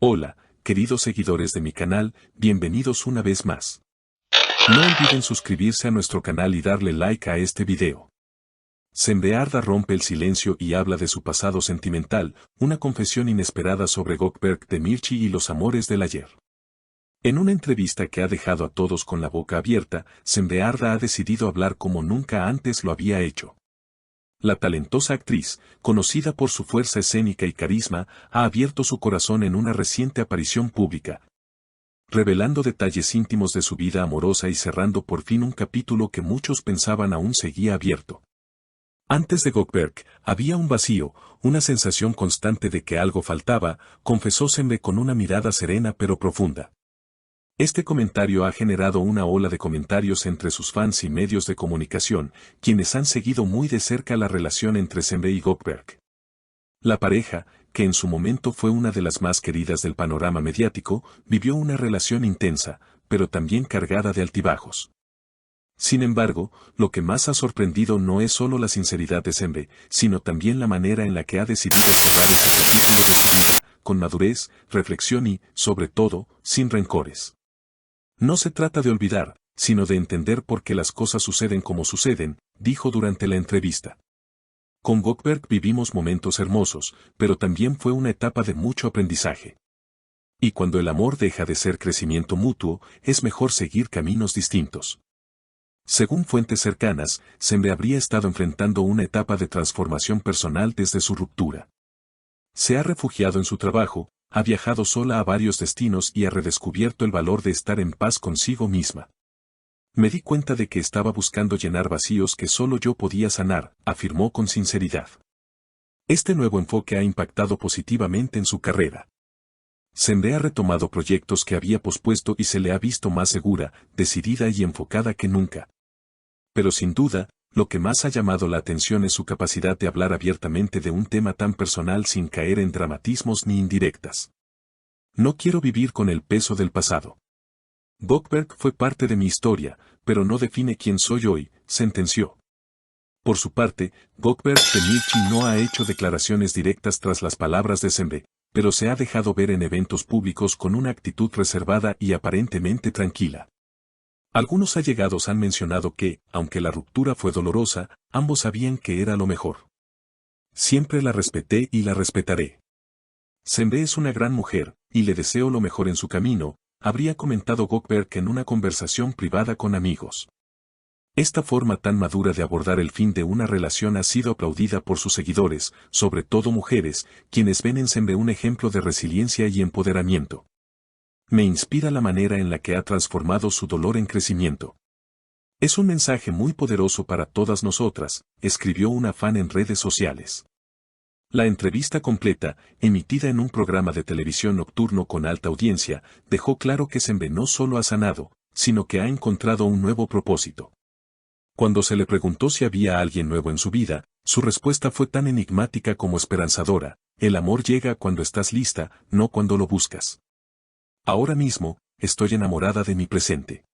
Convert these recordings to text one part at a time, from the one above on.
Hola, queridos seguidores de mi canal, bienvenidos una vez más. No olviden suscribirse a nuestro canal y darle like a este video. Sembearda rompe el silencio y habla de su pasado sentimental, una confesión inesperada sobre Gökberk Demirci y los amores del ayer. En una entrevista que ha dejado a todos con la boca abierta, Sembearda ha decidido hablar como nunca antes lo había hecho. La talentosa actriz, conocida por su fuerza escénica y carisma, ha abierto su corazón en una reciente aparición pública, revelando detalles íntimos de su vida amorosa y cerrando por fin un capítulo que muchos pensaban aún seguía abierto. Antes de Gökberk, había un vacío, una sensación constante de que algo faltaba, confesó Sembe con una mirada serena pero profunda. Este comentario ha generado una ola de comentarios entre sus fans y medios de comunicación, quienes han seguido muy de cerca la relación entre Sembe y Gökberk. La pareja, que en su momento fue una de las más queridas del panorama mediático, vivió una relación intensa, pero también cargada de altibajos. Sin embargo, lo que más ha sorprendido no es solo la sinceridad de Sembe, sino también la manera en la que ha decidido cerrar ese capítulo de su vida, con madurez, reflexión y, sobre todo, sin rencores. No se trata de olvidar, sino de entender por qué las cosas suceden como suceden, dijo durante la entrevista. Con Gökberk vivimos momentos hermosos, pero también fue una etapa de mucho aprendizaje. Y cuando el amor deja de ser crecimiento mutuo, es mejor seguir caminos distintos. Según fuentes cercanas, Sembe habría estado enfrentando una etapa de transformación personal desde su ruptura. Se ha refugiado en su trabajo, ha viajado sola a varios destinos y ha redescubierto el valor de estar en paz consigo misma. Me di cuenta de que estaba buscando llenar vacíos que solo yo podía sanar, afirmó con sinceridad. Este nuevo enfoque ha impactado positivamente en su carrera. Sembe ha retomado proyectos que había pospuesto y se le ha visto más segura, decidida y enfocada que nunca. Pero sin duda, lo que más ha llamado la atención es su capacidad de hablar abiertamente de un tema tan personal sin caer en dramatismos ni indirectas. No quiero vivir con el peso del pasado. Gökberk fue parte de mi historia, pero no define quién soy hoy, sentenció. Por su parte, Gökberk Demirci no ha hecho declaraciones directas tras las palabras de Sembe, pero se ha dejado ver en eventos públicos con una actitud reservada y aparentemente tranquila. Algunos allegados han mencionado que, aunque la ruptura fue dolorosa, ambos sabían que era lo mejor. Siempre la respeté y la respetaré. Sembe es una gran mujer, y le deseo lo mejor en su camino, habría comentado Gökberk en una conversación privada con amigos. Esta forma tan madura de abordar el fin de una relación ha sido aplaudida por sus seguidores, sobre todo mujeres, quienes ven en Sembe un ejemplo de resiliencia y empoderamiento. Me inspira la manera en la que ha transformado su dolor en crecimiento. Es un mensaje muy poderoso para todas nosotras, escribió una fan en redes sociales. La entrevista completa, emitida en un programa de televisión nocturno con alta audiencia, dejó claro que Sembe no solo ha sanado, sino que ha encontrado un nuevo propósito. Cuando se le preguntó si había alguien nuevo en su vida, su respuesta fue tan enigmática como esperanzadora: el amor llega cuando estás lista, no cuando lo buscas. Ahora mismo, estoy enamorada de mi presente.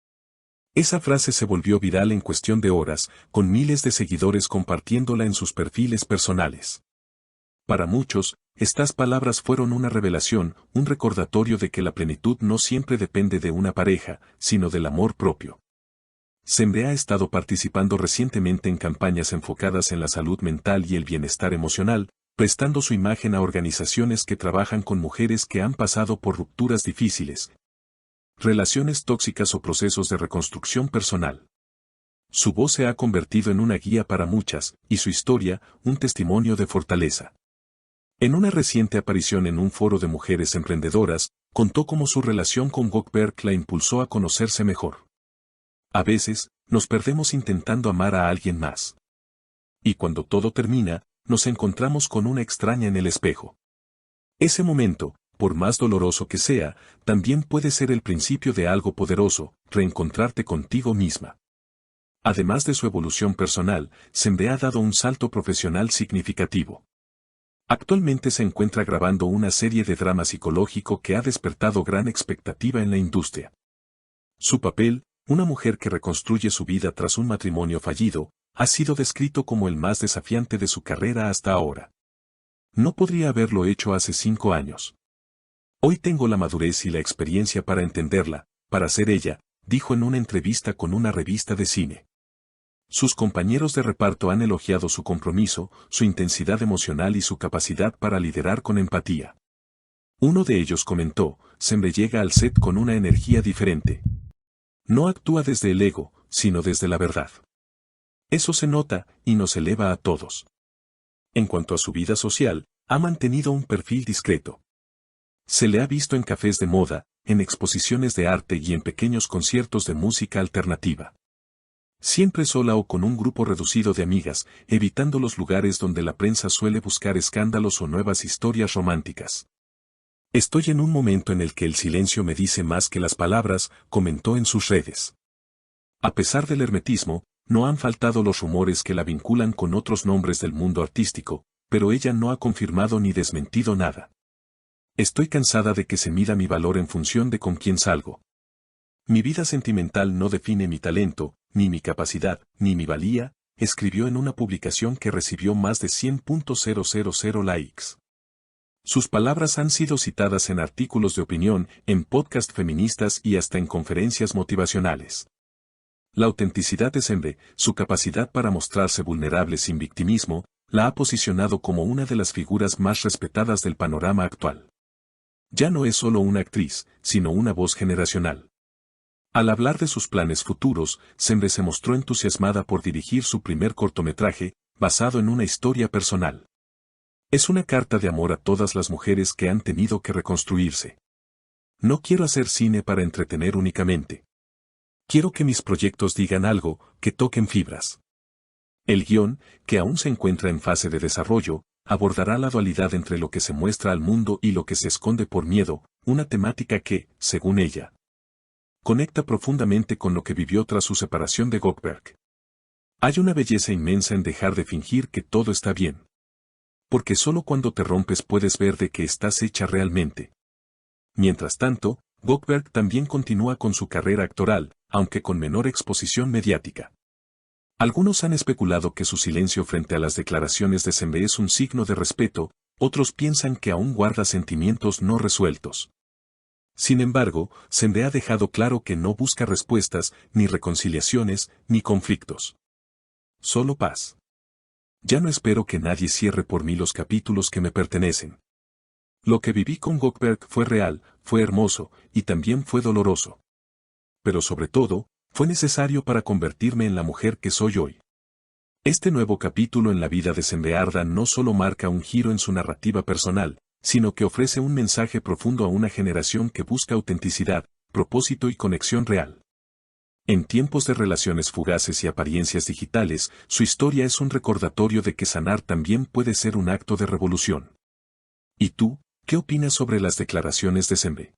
Esa frase se volvió viral en cuestión de horas, con miles de seguidores compartiéndola en sus perfiles personales. Para muchos, estas palabras fueron una revelación, un recordatorio de que la plenitud no siempre depende de una pareja, sino del amor propio. Sembe ha estado participando recientemente en campañas enfocadas en la salud mental y el bienestar emocional, prestando su imagen a organizaciones que trabajan con mujeres que han pasado por rupturas difíciles, relaciones tóxicas o procesos de reconstrucción personal. Su voz se ha convertido en una guía para muchas, y su historia, un testimonio de fortaleza. En una reciente aparición en un foro de mujeres emprendedoras, contó cómo su relación con Gökberk la impulsó a conocerse mejor. A veces, nos perdemos intentando amar a alguien más. Y cuando todo termina, nos encontramos con una extraña en el espejo. Ese momento, por más doloroso que sea, también puede ser el principio de algo poderoso, reencontrarte contigo misma. Además de su evolución personal, Sembe ha dado un salto profesional significativo. Actualmente se encuentra grabando una serie de drama psicológico que ha despertado gran expectativa en la industria. Su papel, una mujer que reconstruye su vida tras un matrimonio fallido, ha sido descrito como el más desafiante de su carrera hasta ahora. No podría haberlo hecho hace 5 años. Hoy tengo la madurez y la experiencia para entenderla, para ser ella, dijo en una entrevista con una revista de cine. Sus compañeros de reparto han elogiado su compromiso, su intensidad emocional y su capacidad para liderar con empatía. Uno de ellos comentó, Sembe llega al set con una energía diferente. No actúa desde el ego, sino desde la verdad. Eso se nota, y nos eleva a todos. En cuanto a su vida social, ha mantenido un perfil discreto. Se le ha visto en cafés de moda, en exposiciones de arte y en pequeños conciertos de música alternativa. Siempre sola o con un grupo reducido de amigas, evitando los lugares donde la prensa suele buscar escándalos o nuevas historias románticas. Estoy en un momento en el que el silencio me dice más que las palabras, comentó en sus redes. A pesar del hermetismo, no han faltado los rumores que la vinculan con otros nombres del mundo artístico, pero ella no ha confirmado ni desmentido nada. Estoy cansada de que se mida mi valor en función de con quién salgo. Mi vida sentimental no define mi talento, ni mi capacidad, ni mi valía, escribió en una publicación que recibió más de 100.000 likes. Sus palabras han sido citadas en artículos de opinión, en podcasts feministas y hasta en conferencias motivacionales. La autenticidad de Sembe, su capacidad para mostrarse vulnerable sin victimismo, la ha posicionado como una de las figuras más respetadas del panorama actual. Ya no es solo una actriz, sino una voz generacional. Al hablar de sus planes futuros, Sembe se mostró entusiasmada por dirigir su primer cortometraje, basado en una historia personal. Es una carta de amor a todas las mujeres que han tenido que reconstruirse. No quiero hacer cine para entretener únicamente. Quiero que mis proyectos digan algo, que toquen fibras. El guión, que aún se encuentra en fase de desarrollo, abordará la dualidad entre lo que se muestra al mundo y lo que se esconde por miedo, una temática que, según ella, conecta profundamente con lo que vivió tras su separación de Gökberg. Hay una belleza inmensa en dejar de fingir que todo está bien. Porque solo cuando te rompes puedes ver de qué estás hecha realmente. Mientras tanto, Gökberg también continúa con su carrera actoral, aunque con menor exposición mediática. Algunos han especulado que su silencio frente a las declaraciones de Sembe es un signo de respeto, otros piensan que aún guarda sentimientos no resueltos. Sin embargo, Sembe ha dejado claro que no busca respuestas, ni reconciliaciones, ni conflictos. Solo paz. Ya no espero que nadie cierre por mí los capítulos que me pertenecen. Lo que viví con Gökberg fue real, fue hermoso, y también fue doloroso. Pero sobre todo, fue necesario para convertirme en la mujer que soy hoy. Este nuevo capítulo en la vida de Sembe Ardha no solo marca un giro en su narrativa personal, sino que ofrece un mensaje profundo a una generación que busca autenticidad, propósito y conexión real. En tiempos de relaciones fugaces y apariencias digitales, su historia es un recordatorio de que sanar también puede ser un acto de revolución. ¿Y tú, qué opinas sobre las declaraciones de Sembe?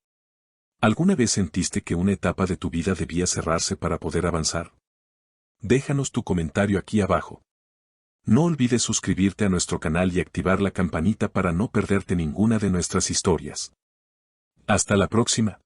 ¿Alguna vez sentiste que una etapa de tu vida debía cerrarse para poder avanzar? Déjanos tu comentario aquí abajo. No olvides suscribirte a nuestro canal y activar la campanita para no perderte ninguna de nuestras historias. Hasta la próxima.